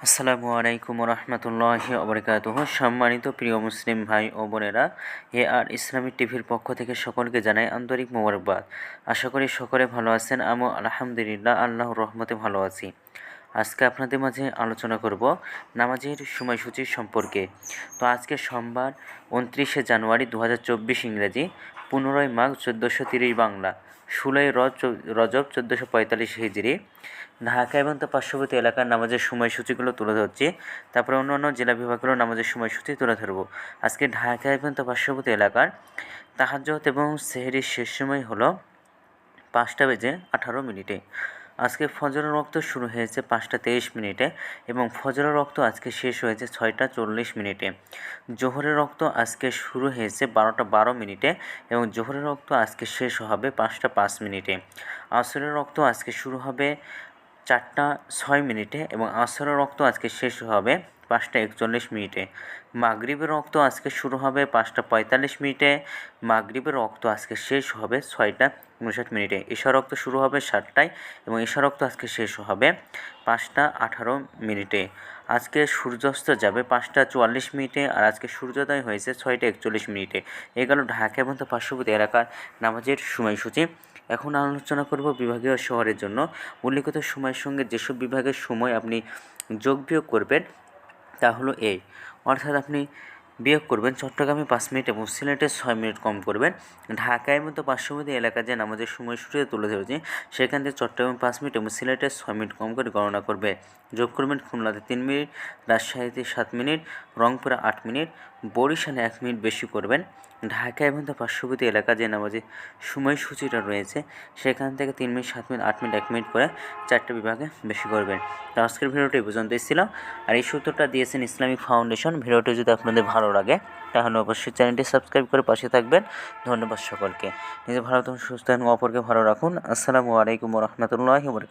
আসসালামু আলাইকুম রহমতুল্লাহি ওবরাকাতুহ। সম্মানিত প্রিয় মুসলিম ভাই ও বোনেরা, ইসলামিক টিভির পক্ষ থেকে সকলকে জানাই আন্তরিক মোবারকবাদ। আশা করি সকলে ভালো আছেন। আমি আলহামদুলিল্লাহ আল্লাহর রহমতে ভালো আছি। আজকে আপনাদের মাঝে আলোচনা করব নামাজের সময়সূচি সম্পর্কে। তো আজকে সোমবার 29শে জানুয়ারি 2024 ইংরেজি, 15ই মাঘ 1430 বাংলা, 16ই রজব 1445 হিজরি। ঢাকা এবং তার পার্শ্ববর্তী এলাকার নামাজের সময়সূচিগুলো তুলে ধরছি। তারপরে অন্য জেলা বিভাগগুলোর নামাজের সময়সূচি তুলে ধরব। আজকে ঢাকা এবং তার পার্শ্ববর্তী এলাকার তাহাজ্জুদ এবং সেহরির শেষ সময় হলো 5:18। আজকে ফজরের রক্ত শুরু হয়েছে 5:23 এবং ফজরের রক্ত আজকে শেষ হয়েছে 6:40। জোহরের রক্ত আজকে শুরু হয়েছে 12:12 এবং জোহরের রক্ত আজকে শেষ হবে 5:05। আসরের রক্ত আজকে শুরু হবে 4:06 এবং আসরের রক্ত আজকে শেষ হবে 5:41। মাগরিবের রক্ত আজকে শুরু হবে 5:45। মাগরিবের রক্ত আজকে শেষ হবে 6:59। ঈশার রক্ত শুরু হবে 7টায় এবং ঈশার রক্ত আজকে শেষ হবে 5:18। আজকে সূর্যাস্ত যাবে 5:44 আর আজকে সূর্যোদয় হয়েছে 6:41। এ গেল ঢাকা এবং তার পার্শ্ববর্তী এলাকার নামাজের সময়সূচি। এখন আলোচনা করব বিভাগীয় শহরের জন্য উল্লিখিত সময়ের সঙ্গে যেসব বিভাগের সময় আপনি যোগ বিয়োগ করবেন তা হলো এই, অর্থাৎ আপনি বিয়োগ করবেন চট্টগ্রামে 5 মিনিট এবং সিলেটে 6 মিনিট কম করবেন। ঢাকায় মতো পার্শ্ববর্তী এলাকা যে নামাজের সময়সূচিতে তুলে ধরেছি সেখান থেকে চট্টগ্রামে 5 মিনিট এবং সিলেটে 6 মিনিট কম করে গণনা করবে। যোগ করবেন খুলনাতে 3 মিনিট, রাজশাহীতে 7 মিনিট, রংপুরে 8 মিনিট, বরিশালে 1 মিনিট বেশি করবেন। ঢাকা এবং তার পার্শ্ববর্তী এলাকা যে নামাজের সময়সূচিটা রয়েছে সেখান থেকে 3 মিনিট, 7 মিনিট, 8 মিনিট, 1 মিনিট করে 4টে বিভাগে বেশি করবেন। তো আজকের ভিডিওটি এই পর্যন্তই ছিল। আর এই সূত্রটা দিয়েছেন ইসলামিক ফাউন্ডেশন। ভিডিওটি যদি আপনাদের ভালো লাগে তাহলে অবশ্যই চ্যানেলটি সাবস্ক্রাইব করে পাশে থাকবেন। ধন্যবাদ সকলকে। নিজে ভালো থাকুন, সুস্থ থাকুন, অপরকে ভালো রাখুন। আসসালামু আলাইকুম রহমতুল্লাহি ওয়া বারাকাতুহু।